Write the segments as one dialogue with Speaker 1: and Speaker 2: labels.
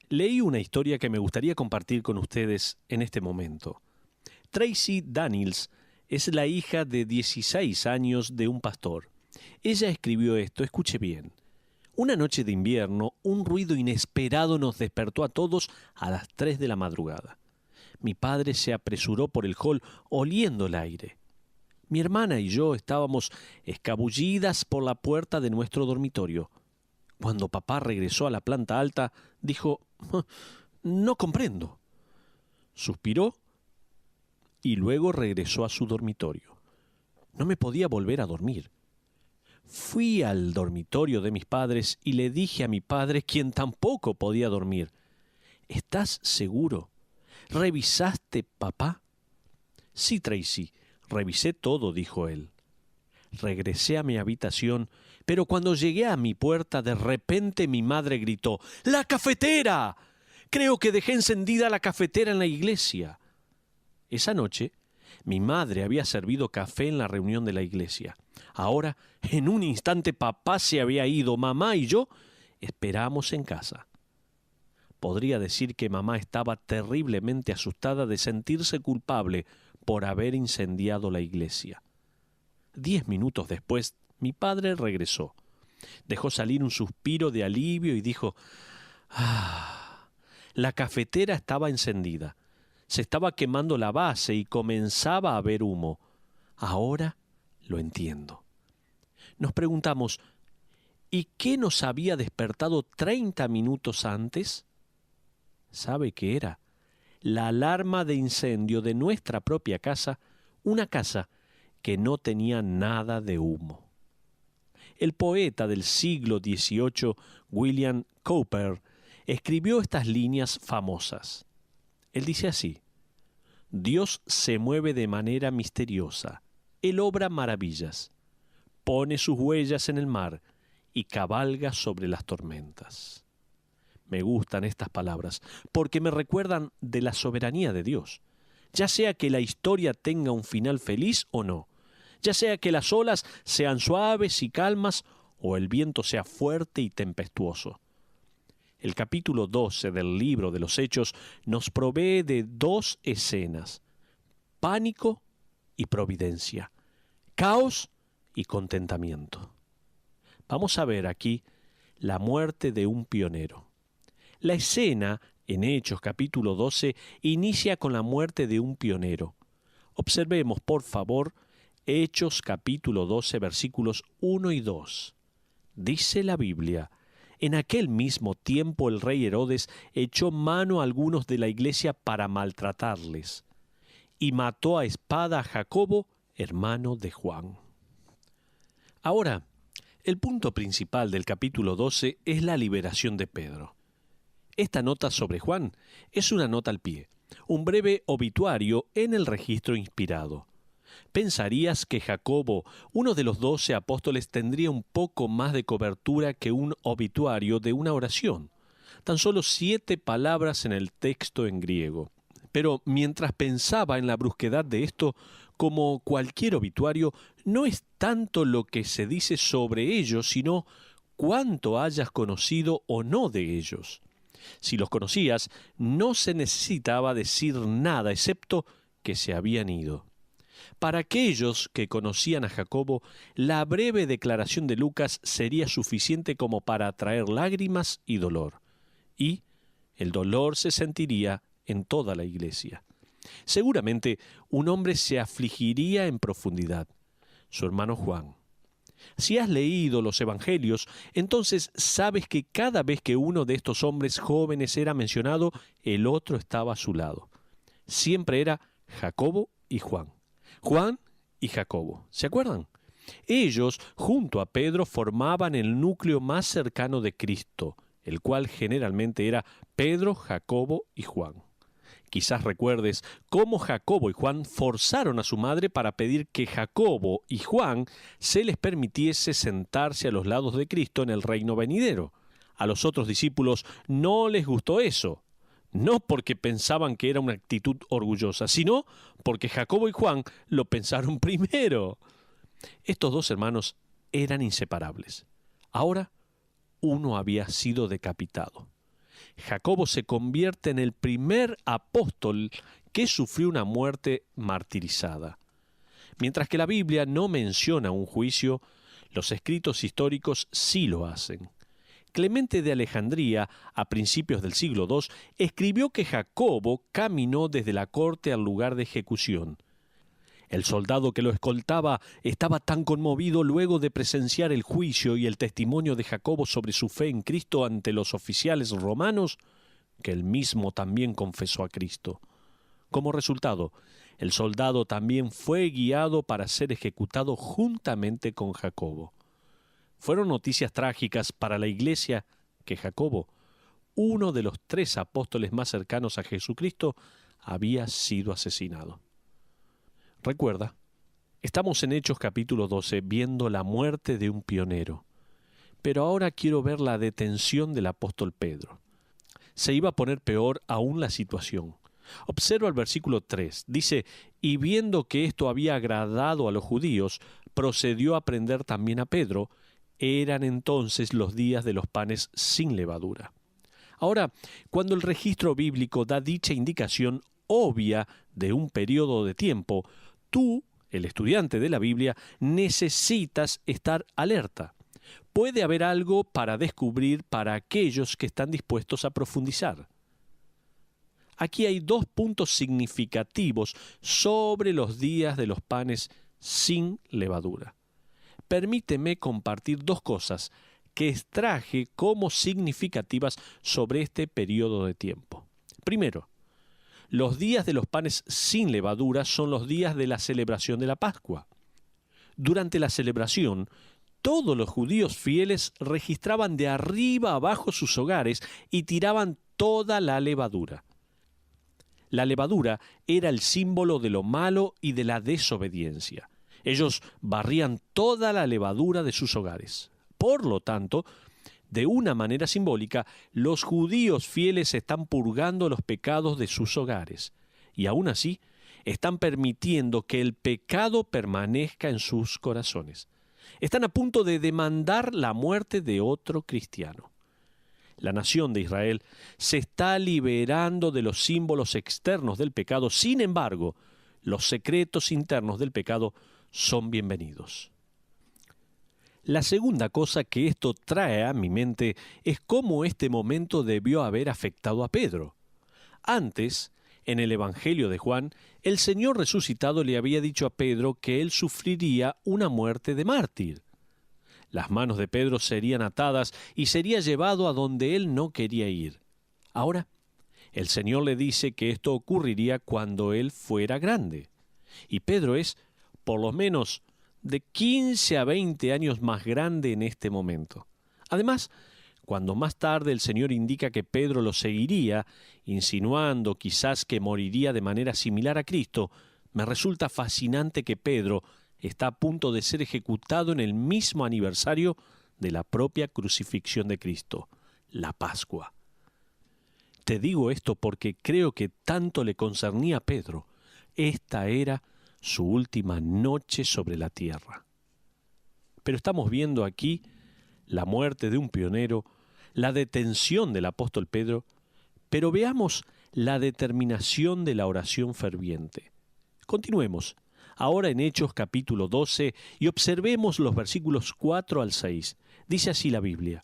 Speaker 1: Leí una historia que me gustaría compartir con ustedes en este momento. Tracy Daniels es la hija de 16 años de un pastor. Ella escribió esto, escuche bien. Una noche de invierno, un ruido inesperado nos despertó a todos a las 3 de la madrugada. Mi padre se apresuró por el hall oliendo el aire. Mi hermana y yo estábamos escabullidas por la puerta de nuestro dormitorio. Cuando papá regresó a la planta alta, dijo, «No comprendo». Suspiró y luego regresó a su dormitorio. No me podía volver a dormir. Fui al dormitorio de mis padres y le dije a mi padre, quien tampoco podía dormir, «¿Estás seguro? ¿Revisaste, papá?» «Sí, Tracy, revisé todo», dijo él. Regresé a mi habitación, pero cuando llegué a mi puerta, de repente mi madre gritó, «¡La cafetera! Creo que dejé encendida la cafetera en la iglesia». Esa noche, mi madre había servido café en la reunión de la iglesia. Ahora, en un instante, papá se había ido, mamá y yo esperamos en casa. Podría decir que mamá estaba terriblemente asustada de sentirse culpable por haber incendiado la iglesia. 10 minutos después, mi padre regresó. Dejó salir un suspiro de alivio y dijo, la cafetera estaba encendida. Se estaba quemando la base y comenzaba a haber humo. Ahora lo entiendo. Nos preguntamos, ¿y qué nos había despertado 30 minutos antes? ¿Sabe qué era? La alarma de incendio de nuestra propia casa, una casa que no tenía nada de humo. El poeta del siglo XVIII, William Cowper, escribió estas líneas famosas. Él dice así, «Dios se mueve de manera misteriosa, Él obra maravillas, pone sus huellas en el mar y cabalga sobre las tormentas». Me gustan estas palabras porque me recuerdan de la soberanía de Dios. Ya sea que la historia tenga un final feliz o no, ya sea que las olas sean suaves y calmas o el viento sea fuerte y tempestuoso. El capítulo 12 del libro de los Hechos nos provee de dos escenas, pánico y providencia, caos y contentamiento. Vamos a ver aquí la muerte de un pionero. La escena, en Hechos capítulo 12, inicia con la muerte de un pionero. Observemos, por favor, Hechos capítulo 12, versículos 1 y 2. Dice la Biblia, «En aquel mismo tiempo el rey Herodes echó mano a algunos de la iglesia para maltratarles, y mató a espada a Jacobo, hermano de Juan». Ahora, el punto principal del capítulo 12 es la liberación de Pedro. Esta nota sobre Juan es una nota al pie, un breve obituario en el registro inspirado. Pensarías que Jacobo, uno de los 12 apóstoles, tendría un poco más de cobertura que un obituario de una oración. Tan solo 7 palabras en el texto en griego. Pero mientras pensaba en la brusquedad de esto, como cualquier obituario, no es tanto lo que se dice sobre ellos, sino cuánto hayas conocido o no de ellos. Si los conocías, no se necesitaba decir nada, excepto que se habían ido. Para aquellos que conocían a Jacobo, la breve declaración de Lucas sería suficiente como para atraer lágrimas y dolor. Y el dolor se sentiría en toda la iglesia. Seguramente un hombre se afligiría en profundidad, su hermano Juan. Si has leído los evangelios, entonces sabes que cada vez que uno de estos hombres jóvenes era mencionado, el otro estaba a su lado. Siempre era Jacobo y Juan. Juan y Jacobo, ¿se acuerdan? Ellos, junto a Pedro, formaban el núcleo más cercano de Cristo, el cual generalmente era Pedro, Jacobo y Juan. Quizás recuerdes cómo Jacobo y Juan forzaron a su madre para pedir que Jacobo y Juan se les permitiese sentarse a los lados de Cristo en el reino venidero. A los otros discípulos no les gustó eso, no porque pensaban que era una actitud orgullosa, sino porque Jacobo y Juan lo pensaron primero. Estos dos hermanos eran inseparables. Ahora uno había sido decapitado. Jacobo se convierte en el primer apóstol que sufrió una muerte martirizada. Mientras que la Biblia no menciona un juicio, los escritos históricos sí lo hacen. Clemente de Alejandría, a principios del siglo II, escribió que Jacobo caminó desde la corte al lugar de ejecución. El soldado que lo escoltaba estaba tan conmovido luego de presenciar el juicio y el testimonio de Jacobo sobre su fe en Cristo ante los oficiales romanos, que él mismo también confesó a Cristo. Como resultado, el soldado también fue guiado para ser ejecutado juntamente con Jacobo. Fueron noticias trágicas para la iglesia que Jacobo, uno de los 3 apóstoles más cercanos a Jesucristo, había sido asesinado. Recuerda, estamos en Hechos capítulo 12 viendo la muerte de un pionero, pero ahora quiero ver la detención del apóstol Pedro. Se iba a poner peor aún la situación. Observa el versículo 3. Dice, y viendo que esto había agradado a los judíos, procedió a prender también a Pedro. Eran entonces los días de los panes sin levadura. Ahora, cuando el registro bíblico da dicha indicación obvia de un periodo de tiempo, tú, el estudiante de la Biblia, necesitas estar alerta. Puede haber algo para descubrir para aquellos que están dispuestos a profundizar. Aquí hay 2 puntos significativos sobre los días de los panes sin levadura. Permíteme compartir 2 cosas que extraje como significativas sobre este periodo de tiempo. Primero, los días de los panes sin levadura son los días de la celebración de la Pascua. Durante la celebración, todos los judíos fieles registraban de arriba abajo sus hogares y tiraban toda la levadura. La levadura era el símbolo de lo malo y de la desobediencia. Ellos barrían toda la levadura de sus hogares. Por lo tanto, de una manera simbólica, los judíos fieles están purgando los pecados de sus hogares. Y aún así, están permitiendo que el pecado permanezca en sus corazones. Están a punto de demandar la muerte de otro cristiano. La nación de Israel se está liberando de los símbolos externos del pecado. Sin embargo, los secretos internos del pecado son bienvenidos. La segunda cosa que esto trae a mi mente es cómo este momento debió haber afectado a Pedro. Antes, en el Evangelio de Juan, el Señor resucitado le había dicho a Pedro que él sufriría una muerte de mártir. Las manos de Pedro serían atadas y sería llevado a donde él no quería ir. Ahora, el Señor le dice que esto ocurriría cuando él fuera grande. Y Pedro es, por lo menos, de 15 a 20 años más grande en este momento. Además, cuando más tarde el Señor indica que Pedro lo seguiría, insinuando quizás que moriría de manera similar a Cristo, me resulta fascinante que Pedro está a punto de ser ejecutado en el mismo aniversario de la propia crucifixión de Cristo, la Pascua. Te digo esto porque creo que tanto le concernía a Pedro. Esta era su última noche sobre la tierra. Pero estamos viendo aquí la muerte de un pionero, la detención del apóstol Pedro, pero veamos la determinación de la oración ferviente. Continuemos ahora en Hechos capítulo 12 y observemos los versículos 4 al 6. Dice así la Biblia: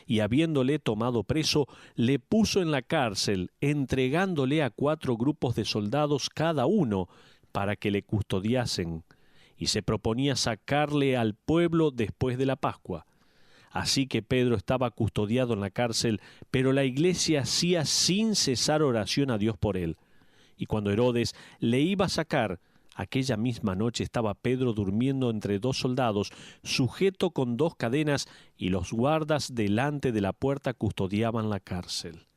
Speaker 1: y habiéndole tomado preso, le puso en la cárcel, entregándole a 4 grupos de soldados cada uno, para que le custodiasen, y se proponía sacarle al pueblo después de la Pascua. Así que Pedro estaba custodiado en la cárcel, pero la iglesia hacía sin cesar oración a Dios por él. Y cuando Herodes le iba a sacar, aquella misma noche estaba Pedro durmiendo entre 2 soldados, sujeto con 2 cadenas, y los guardas delante de la puerta custodiaban la cárcel.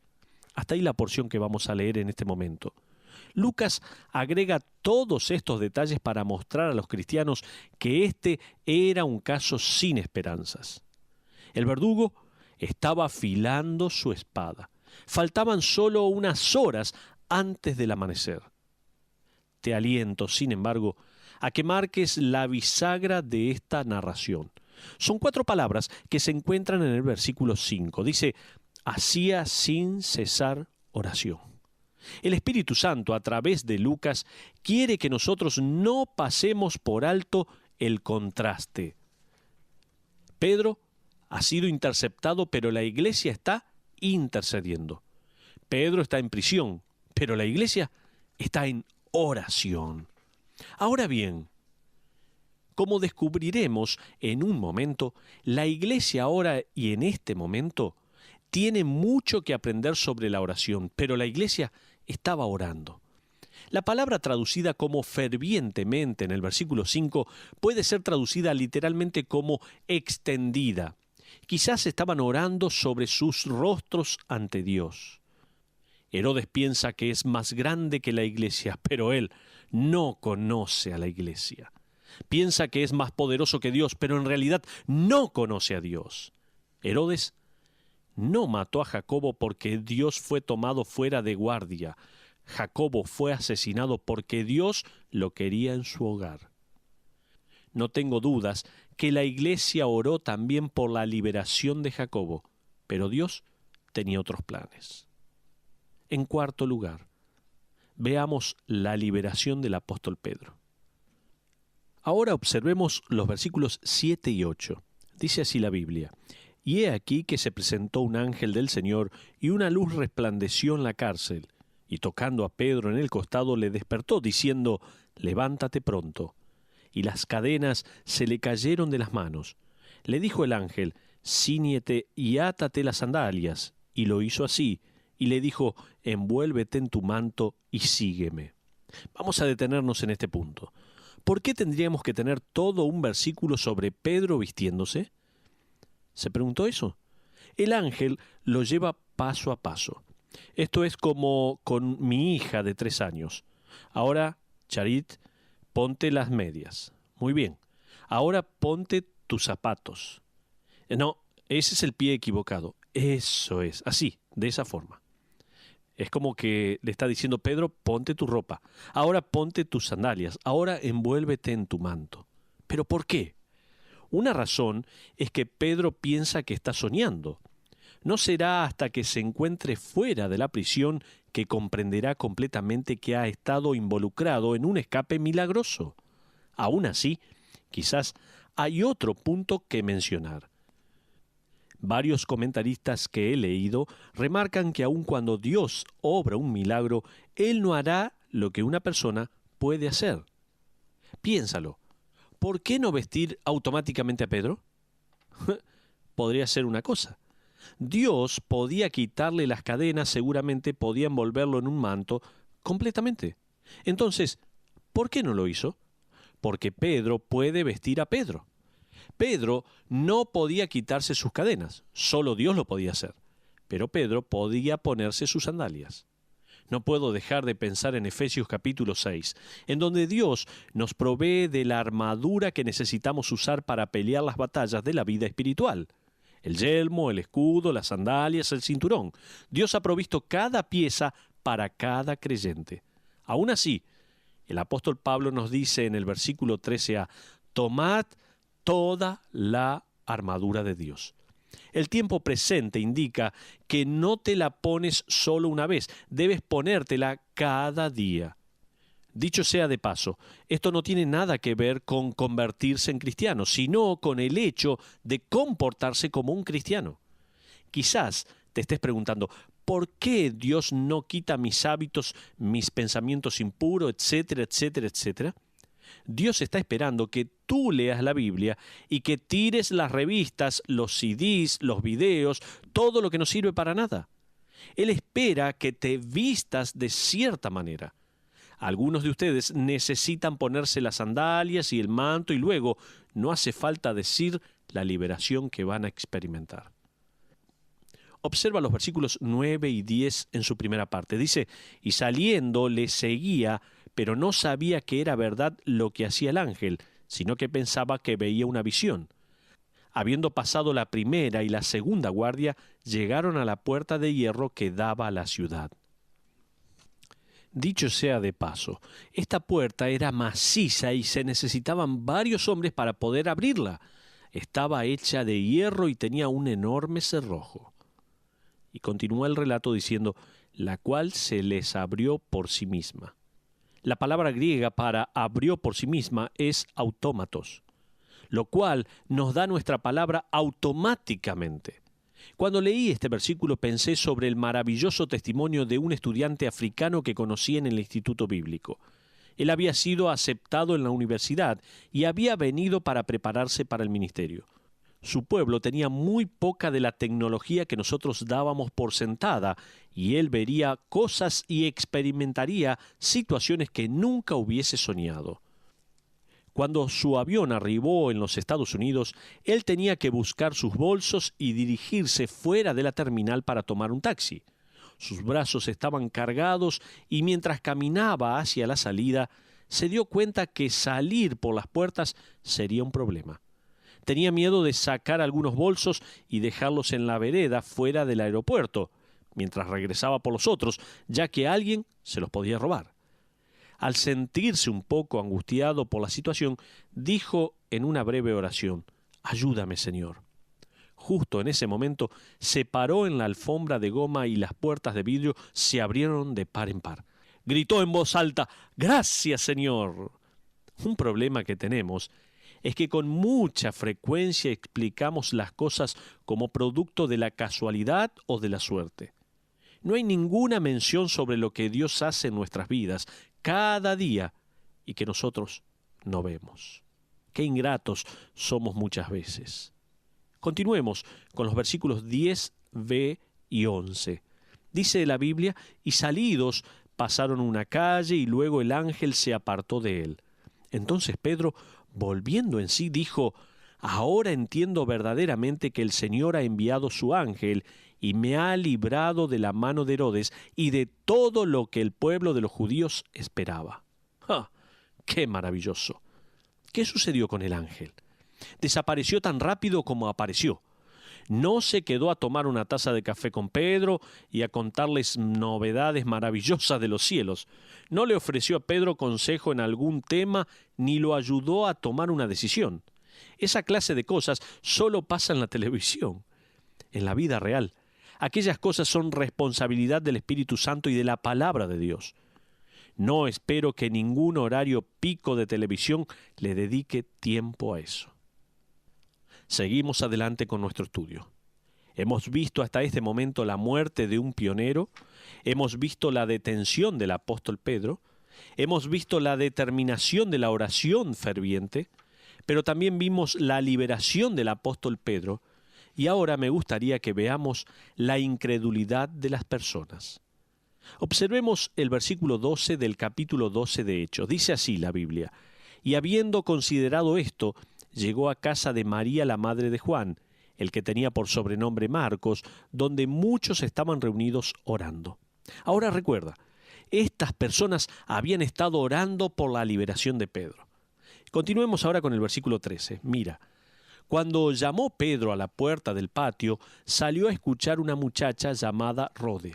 Speaker 1: Hasta ahí la porción que vamos a leer en este momento. Lucas agrega todos estos detalles para mostrar a los cristianos que este era un caso sin esperanzas. El verdugo estaba afilando su espada. Faltaban solo unas horas antes del amanecer. Te aliento, sin embargo, a que marques la bisagra de esta narración. Son 4 palabras que se encuentran en el versículo 5. Dice: hacía sin cesar oración. El Espíritu Santo, a través de Lucas, quiere que nosotros no pasemos por alto el contraste. Pedro ha sido interceptado, pero la iglesia está intercediendo. Pedro está en prisión, pero la iglesia está en oración. Ahora bien, como descubriremos en un momento, la iglesia ahora y en este momento tiene mucho que aprender sobre la oración, pero la iglesia estaba orando. La palabra traducida como fervientemente en el versículo 5 puede ser traducida literalmente como extendida. Quizás estaban orando sobre sus rostros ante Dios. Herodes piensa que es más grande que la iglesia, pero él no conoce a la iglesia. Piensa que es más poderoso que Dios, pero en realidad no conoce a Dios. Herodes no mató a Jacobo porque Dios fue tomado fuera de guardia. Jacobo fue asesinado porque Dios lo quería en su hogar. No tengo dudas que la iglesia oró también por la liberación de Jacobo, pero Dios tenía otros planes. En cuarto lugar, veamos la liberación del apóstol Pedro. Ahora observemos los versículos 7 y 8. Dice así la Biblia: «Y he aquí que se presentó un ángel del Señor, y una luz resplandeció en la cárcel, y tocando a Pedro en el costado le despertó, diciendo: Levántate pronto. Y las cadenas se le cayeron de las manos. Le dijo el ángel: Cíñete y átate las sandalias. Y lo hizo así, y le dijo: Envuélvete en tu manto y sígueme». Vamos a detenernos en este punto. ¿Por qué tendríamos que tener todo un versículo sobre Pedro vistiéndose? ¿Se preguntó eso? El ángel lo lleva paso a paso. Esto es como con mi hija de 3 años. Ahora, Charit, ponte las medias. Muy bien. Ahora ponte tus zapatos. No, ese es el pie equivocado. Eso es, así, de esa forma. Es como que le está diciendo: Pedro, ponte tu ropa. Ahora ponte tus sandalias. Ahora envuélvete en tu manto. ¿Pero por qué? Una razón es que Pedro piensa que está soñando. No será hasta que se encuentre fuera de la prisión que comprenderá completamente que ha estado involucrado en un escape milagroso. Aún así, quizás hay otro punto que mencionar. Varios comentaristas que he leído remarcan que aun cuando Dios obra un milagro, Él no hará lo que una persona puede hacer. Piénsalo. ¿Por qué no vestir automáticamente a Pedro? Podría ser una cosa. Dios podía quitarle las cadenas, seguramente podía envolverlo en un manto completamente. Entonces, ¿por qué no lo hizo? Porque Pedro puede vestir a Pedro. Pedro no podía quitarse sus cadenas, solo Dios lo podía hacer. Pero Pedro podía ponerse sus sandalias. No puedo dejar de pensar en Efesios capítulo 6, en donde Dios nos provee de la armadura que necesitamos usar para pelear las batallas de la vida espiritual. El yelmo, el escudo, las sandalias, el cinturón. Dios ha provisto cada pieza para cada creyente. Aún así, el apóstol Pablo nos dice en el versículo 13a: tomad toda la armadura de Dios. El tiempo presente indica que no te la pones solo una vez, debes ponértela cada día. Dicho sea de paso, esto no tiene nada que ver con convertirse en cristiano, sino con el hecho de comportarse como un cristiano. Quizás te estés preguntando: ¿por qué Dios no quita mis hábitos, mis pensamientos impuros, etcétera, etcétera, etcétera? Dios está esperando que tú leas la Biblia y que tires las revistas, los CDs, los videos, todo lo que no sirve para nada. Él espera que te vistas de cierta manera. Algunos de ustedes necesitan ponerse las sandalias y el manto y luego no hace falta decir la liberación que van a experimentar. Observa los versículos 9 y 10 en su primera parte. Dice: y saliendo le seguía, pero no sabía que era verdad lo que hacía el ángel, sino que pensaba que veía una visión. Habiendo pasado la primera y la segunda guardia, llegaron a la puerta de hierro que daba a la ciudad. Dicho sea de paso, esta puerta era maciza y se necesitaban varios hombres para poder abrirla. Estaba hecha de hierro y tenía un enorme cerrojo. Y continúa el relato diciendo, la cual se les abrió por sí misma. La palabra griega para abrió por sí misma es autómatos, lo cual nos da nuestra palabra automáticamente. Cuando leí este versículo pensé sobre el maravilloso testimonio de un estudiante africano que conocí en el Instituto Bíblico. Él había sido aceptado en la universidad y había venido para prepararse para el ministerio. Su pueblo tenía muy poca de la tecnología que nosotros dábamos por sentada, y él vería cosas y experimentaría situaciones que nunca hubiese soñado. Cuando su avión arribó en los Estados Unidos, él tenía que buscar sus bolsos y dirigirse fuera de la terminal para tomar un taxi. Sus brazos estaban cargados y mientras caminaba hacia la salida, se dio cuenta que salir por las puertas sería un problema. Tenía miedo de sacar algunos bolsos y dejarlos en la vereda fuera del aeropuerto, mientras regresaba por los otros, ya que alguien se los podía robar. Al sentirse un poco angustiado por la situación, dijo en una breve oración, «Ayúdame, Señor». Justo en ese momento se paró en la alfombra de goma y las puertas de vidrio se abrieron de par en par. Gritó en voz alta, «¡Gracias, Señor!». Un problema que tenemos es que con mucha frecuencia explicamos las cosas como producto de la casualidad o de la suerte. No hay ninguna mención sobre lo que Dios hace en nuestras vidas cada día y que nosotros no vemos. Qué ingratos somos muchas veces. Continuemos con los versículos 10b y 11. Dice la Biblia, y salidos pasaron una calle y luego el ángel se apartó de él. Entonces Pedro, volviendo en sí, dijo, «Ahora entiendo verdaderamente que el Señor ha enviado su ángel y me ha librado de la mano de Herodes y de todo lo que el pueblo de los judíos esperaba». ¡Ah! ¡Qué maravilloso! ¿Qué sucedió con el ángel? Desapareció tan rápido como apareció. No se quedó a tomar una taza de café con Pedro y a contarles novedades maravillosas de los cielos. No le ofreció a Pedro consejo en algún tema ni lo ayudó a tomar una decisión. Esa clase de cosas solo pasa en la televisión. En la vida real, aquellas cosas son responsabilidad del Espíritu Santo y de la palabra de Dios. No espero que ningún horario pico de televisión le dedique tiempo a eso. Seguimos adelante con nuestro estudio. Hemos visto hasta este momento la muerte de un pionero, hemos visto la detención del apóstol Pedro, hemos visto la determinación de la oración ferviente, pero también vimos la liberación del apóstol Pedro, y ahora me gustaría que veamos la incredulidad de las personas. Observemos el versículo 12 del capítulo 12 de Hechos. Dice así la Biblia, «Y habiendo considerado esto, llegó a casa de María, la madre de Juan, el que tenía por sobrenombre Marcos, donde muchos estaban reunidos orando». Ahora recuerda, estas personas habían estado orando por la liberación de Pedro. Continuemos ahora con el versículo 13. Mira, cuando llamó Pedro a la puerta del patio, salió a escuchar una muchacha llamada Rode.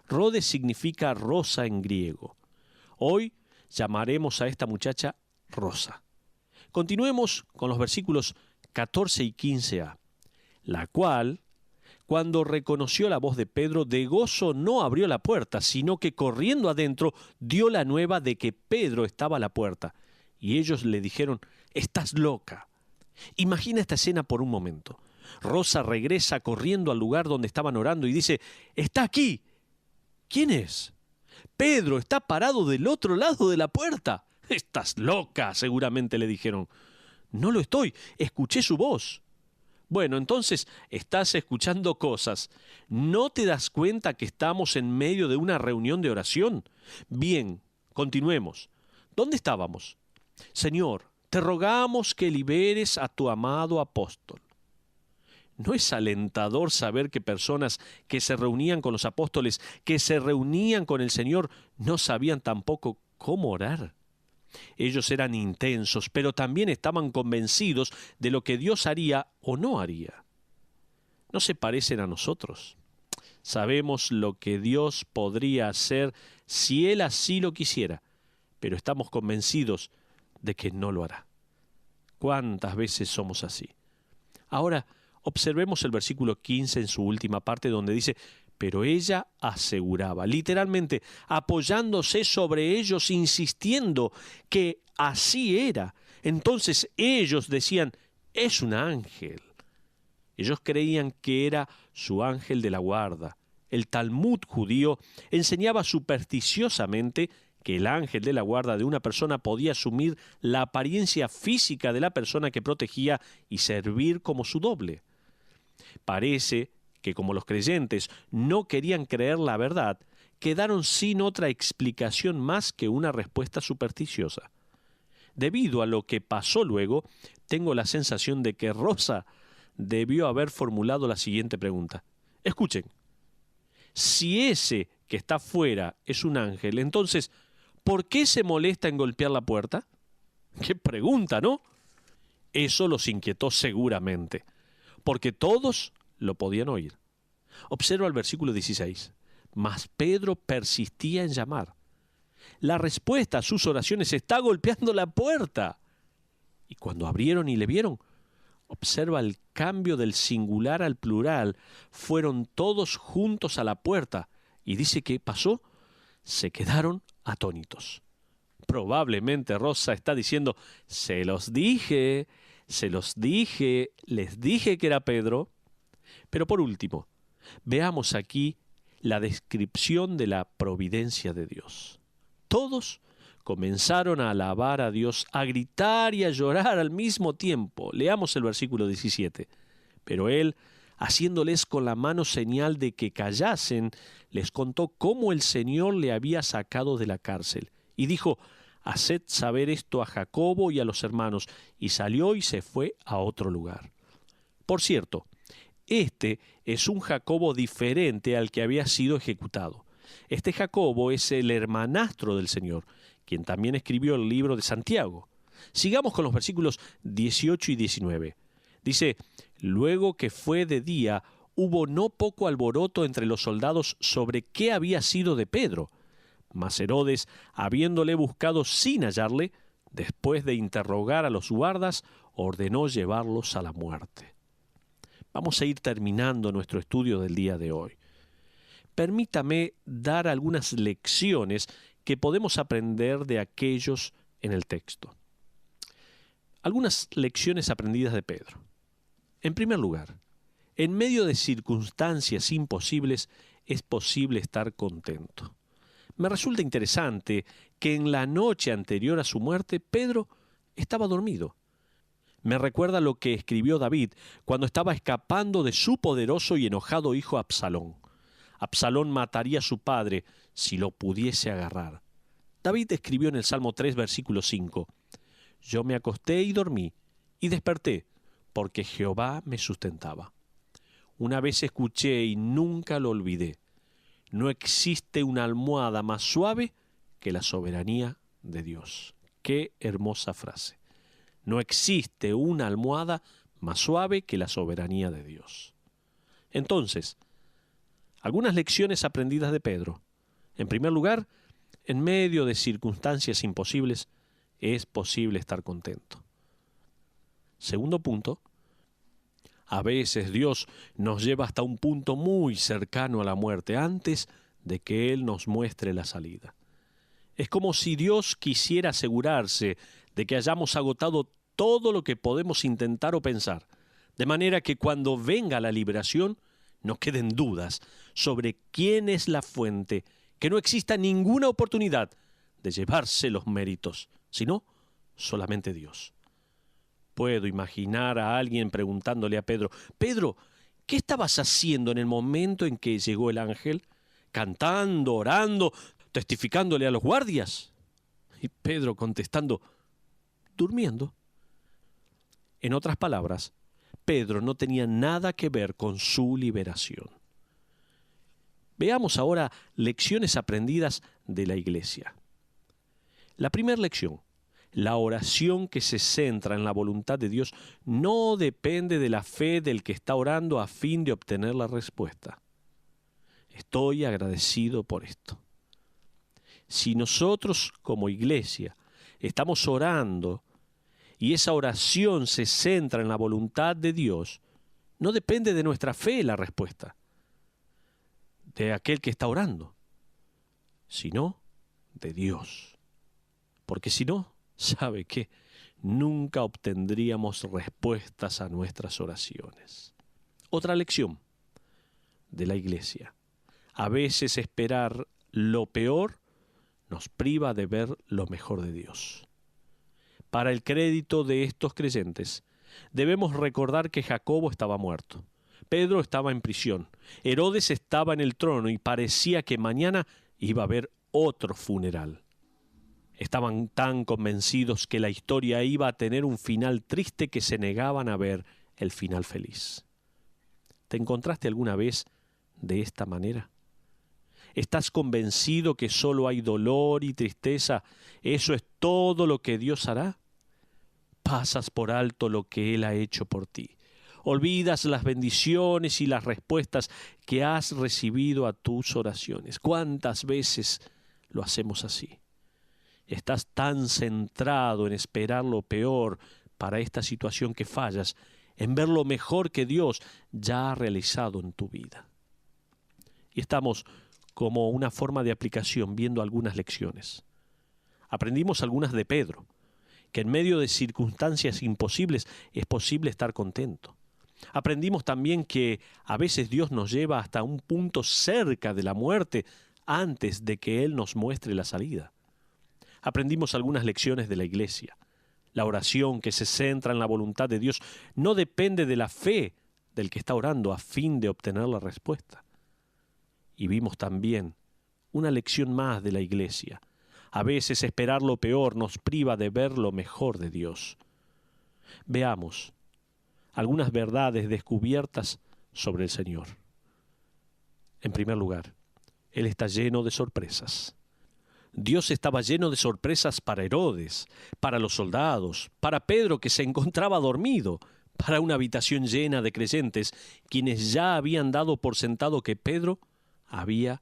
Speaker 1: Rode significa rosa en griego. Hoy llamaremos a esta muchacha Rosa. Continuemos con los versículos 14 y 15a. La cual, cuando reconoció la voz de Pedro, de gozo no abrió la puerta, sino que corriendo adentro dio la nueva de que Pedro estaba a la puerta. Y ellos le dijeron, «Estás loca». Imagina esta escena por un momento. Rosa regresa corriendo al lugar donde estaban orando y dice, «¡Está aquí!». ¿Quién es? «Pedro está parado del otro lado de la puerta». «Estás loca», seguramente le dijeron. «No lo estoy, escuché su voz». Bueno, entonces estás escuchando cosas. ¿No te das cuenta que estamos en medio de una reunión de oración? Bien, continuemos. ¿Dónde estábamos? «Señor, te rogamos que liberes a tu amado apóstol». ¿No es alentador saber que personas que se reunían con los apóstoles, que se reunían con el Señor, no sabían tampoco cómo orar? Ellos eran intensos, pero también estaban convencidos de lo que Dios haría o no haría. No se parecen a nosotros. Sabemos lo que Dios podría hacer si Él así lo quisiera, pero estamos convencidos de que no lo hará. ¿Cuántas veces somos así? Ahora, observemos el versículo 15 en su última parte donde dice, Pero ella aseguraba, literalmente apoyándose sobre ellos, insistiendo que así era. Entonces ellos decían, es un ángel. Ellos creían que era su ángel de la guarda. El Talmud judío enseñaba supersticiosamente que el ángel de la guarda de una persona podía asumir la apariencia física de la persona que protegía y servir como su doble. Parece que como los creyentes no querían creer la verdad, quedaron sin otra explicación más que una respuesta supersticiosa. Debido a lo que pasó luego, tengo la sensación de que Rosa debió haber formulado la siguiente pregunta. Escuchen, si ese que está afuera es un ángel, entonces, ¿por qué se molesta en golpear la puerta? ¡Qué pregunta!, ¿no? Eso los inquietó seguramente, porque todos lo podían oír. Observa el versículo 16. Mas Pedro persistía en llamar. La respuesta a sus oraciones está golpeando la puerta. Y cuando abrieron y le vieron, observa el cambio del singular al plural. Fueron todos juntos a la puerta. Y dice que pasó, se quedaron atónitos. Probablemente Rosa está diciendo, se los dije, les dije que era Pedro. Pero por último, veamos aquí la descripción de la providencia de Dios. Todos comenzaron a alabar a Dios, a gritar y a llorar al mismo tiempo. Leamos el versículo 17. Pero él, haciéndoles con la mano señal de que callasen, les contó cómo el Señor le había sacado de la cárcel. Y dijo, haced saber esto a Jacobo y a los hermanos. Y salió y se fue a otro lugar. Por cierto, este es un Jacobo diferente al que había sido ejecutado. Este Jacobo es el hermanastro del Señor, quien también escribió el libro de Santiago. Sigamos con los versículos 18 y 19. Dice, luego que fue de día, hubo no poco alboroto entre los soldados sobre qué había sido de Pedro. Mas Herodes, habiéndole buscado sin hallarle, después de interrogar a los guardas, ordenó llevarlos a la muerte. Vamos a ir terminando nuestro estudio del día de hoy. Permítame dar algunas lecciones que podemos aprender de aquellos en el texto. Algunas lecciones aprendidas de Pedro. En primer lugar, en medio de circunstancias imposibles es posible estar contento. Me resulta interesante que en la noche anterior a su muerte, Pedro estaba dormido. Me recuerda lo que escribió David cuando estaba escapando de su poderoso y enojado hijo Absalón. Absalón mataría a su padre si lo pudiese agarrar. David escribió en el Salmo 3, versículo 5, yo me acosté y dormí, y desperté, porque Jehová me sustentaba. Una vez escuché y nunca lo olvidé. No existe una almohada más suave que la soberanía de Dios. Qué hermosa frase. No existe una almohada más suave que la soberanía de Dios. Entonces, algunas lecciones aprendidas de Pedro. En primer lugar, en medio de circunstancias imposibles, es posible estar contento. Segundo punto, a veces Dios nos lleva hasta un punto muy cercano a la muerte antes de que Él nos muestre la salida. Es como si Dios quisiera asegurarse de que hayamos agotado todo lo que podemos intentar o pensar, de manera que cuando venga la liberación no queden dudas sobre quién es la fuente, que no exista ninguna oportunidad de llevarse los méritos, sino solamente Dios. Puedo imaginar a alguien preguntándole a Pedro, Pedro, ¿qué estabas haciendo en el momento en que llegó el ángel? ¿Cantando, orando, testificándole a los guardias? Y Pedro contestando, durmiendo. En otras palabras, Pedro no tenía nada que ver con su liberación. Veamos ahora lecciones aprendidas de la iglesia. La primera lección, la oración que se centra en la voluntad de Dios no depende de la fe del que está orando a fin de obtener la respuesta. Estoy agradecido por esto. Si nosotros como iglesia estamos orando y esa oración se centra en la voluntad de Dios, no depende de nuestra fe la respuesta. de aquel que está orando, sino de Dios. Porque si no, ¿sabe qué? Nunca obtendríamos respuestas a nuestras oraciones. Otra lección de la iglesia. A veces esperar lo peor nos priva de ver lo mejor de Dios. Para el crédito de estos creyentes, debemos recordar que Jacobo estaba muerto, Pedro estaba en prisión, Herodes estaba en el trono y parecía que mañana iba a haber otro funeral. Estaban tan convencidos que la historia iba a tener un final triste que se negaban a ver el final feliz. ¿Te encontraste alguna vez de esta manera? ¿Estás convencido que solo hay dolor y tristeza? ¿Eso es todo lo que Dios hará? Pasas por alto lo que Él ha hecho por ti. Olvidas las bendiciones y las respuestas que has recibido a tus oraciones. ¿Cuántas veces lo hacemos así? Estás tan centrado en esperar lo peor para esta situación que fallas en ver lo mejor que Dios ya ha realizado en tu vida. Y estamos como una forma de aplicación viendo algunas lecciones. Aprendimos algunas de Pedro, que en medio de circunstancias imposibles es posible estar contento. Aprendimos también que a veces Dios nos lleva hasta un punto cerca de la muerte antes de que Él nos muestre la salida. Aprendimos algunas lecciones de la iglesia. La oración que se centra en la voluntad de Dios no depende de la fe del que está orando a fin de obtener la respuesta. Y vimos también una lección más de la iglesia. A veces esperar lo peor nos priva de ver lo mejor de Dios. Veamos algunas verdades descubiertas sobre el Señor. En primer lugar, Él está lleno de sorpresas. Dios estaba lleno de sorpresas para Herodes, para los soldados, para Pedro que se encontraba dormido, para una habitación llena de creyentes, quienes ya habían dado por sentado que Pedro había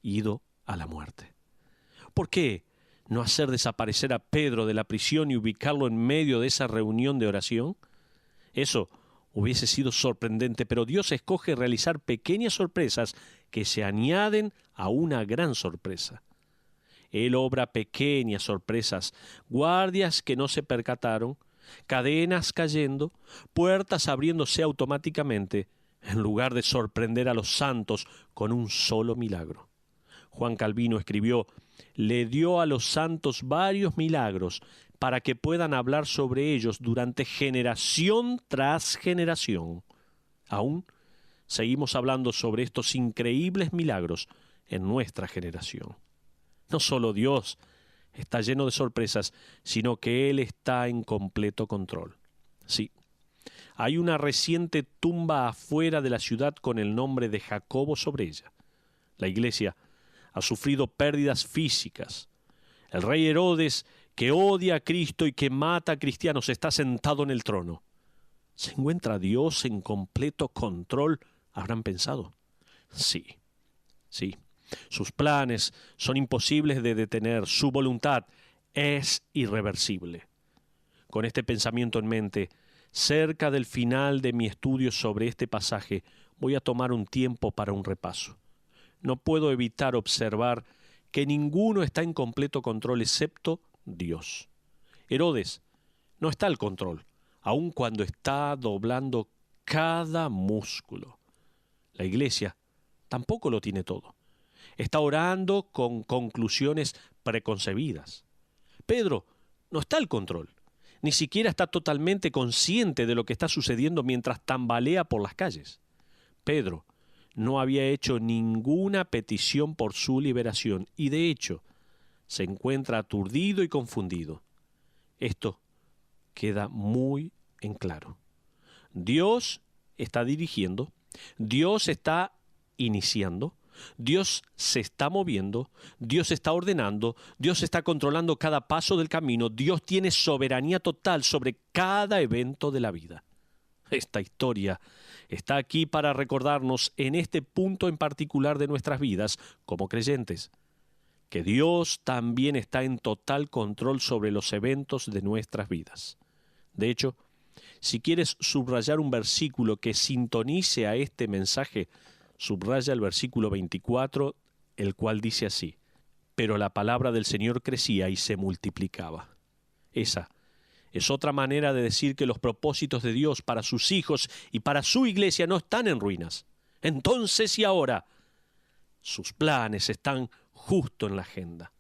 Speaker 1: ido a la muerte. ¿Por qué no hacer desaparecer a Pedro de la prisión y ubicarlo en medio de esa reunión de oración? Eso hubiese sido sorprendente, pero Dios escoge realizar pequeñas sorpresas que se añaden a una gran sorpresa. Él obra pequeñas sorpresas, guardias que no se percataron, cadenas cayendo, puertas abriéndose automáticamente, en lugar de sorprender a los santos con un solo milagro. Juan Calvino escribió: le dio a los santos varios milagros para que puedan hablar sobre ellos durante generación tras generación. Aún seguimos hablando sobre estos increíbles milagros en nuestra generación. No solo Dios está lleno de sorpresas, sino que Él está en completo control. Sí, hay una reciente tumba afuera de la ciudad con el nombre de Jacobo sobre ella. La iglesia ha sufrido pérdidas físicas. El rey Herodes, que odia a Cristo y que mata a cristianos, está sentado en el trono. ¿Se encuentra Dios en completo control? ¿Habrán pensado? Sí. Sus planes son imposibles de detener. Su voluntad es irreversible. Con este pensamiento en mente, cerca del final de mi estudio sobre este pasaje, voy a tomar un tiempo para un repaso. No puedo evitar observar que ninguno está en completo control excepto Dios. Herodes no está al control, aun cuando está doblando cada músculo. La iglesia tampoco lo tiene todo. Está orando con conclusiones preconcebidas. Pedro no está al control. Ni siquiera está totalmente consciente de lo que está sucediendo mientras tambalea por las calles. Pedro no había hecho ninguna petición por su liberación y, de hecho, se encuentra aturdido y confundido. Esto queda muy en claro. Dios está dirigiendo, Dios está iniciando, Dios se está moviendo, Dios está ordenando, Dios está controlando cada paso del camino, Dios tiene soberanía total sobre cada evento de la vida. Esta historia está aquí para recordarnos en este punto en particular de nuestras vidas como creyentes, que Dios también está en total control sobre los eventos de nuestras vidas. De hecho, si quieres subrayar un versículo que sintonice a este mensaje, Subraya el versículo 24, el cual dice así: pero la palabra del Señor crecía y se multiplicaba. Esa es otra manera de decir que los propósitos de Dios para sus hijos y para su iglesia no están en ruinas. Entonces y ahora, sus planes están justo en la agenda.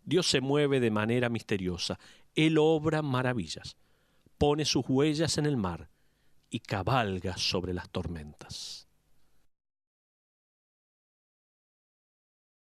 Speaker 1: Dios se mueve de manera misteriosa. Él obra maravillas, pone sus huellas en el mar y cabalga sobre las tormentas.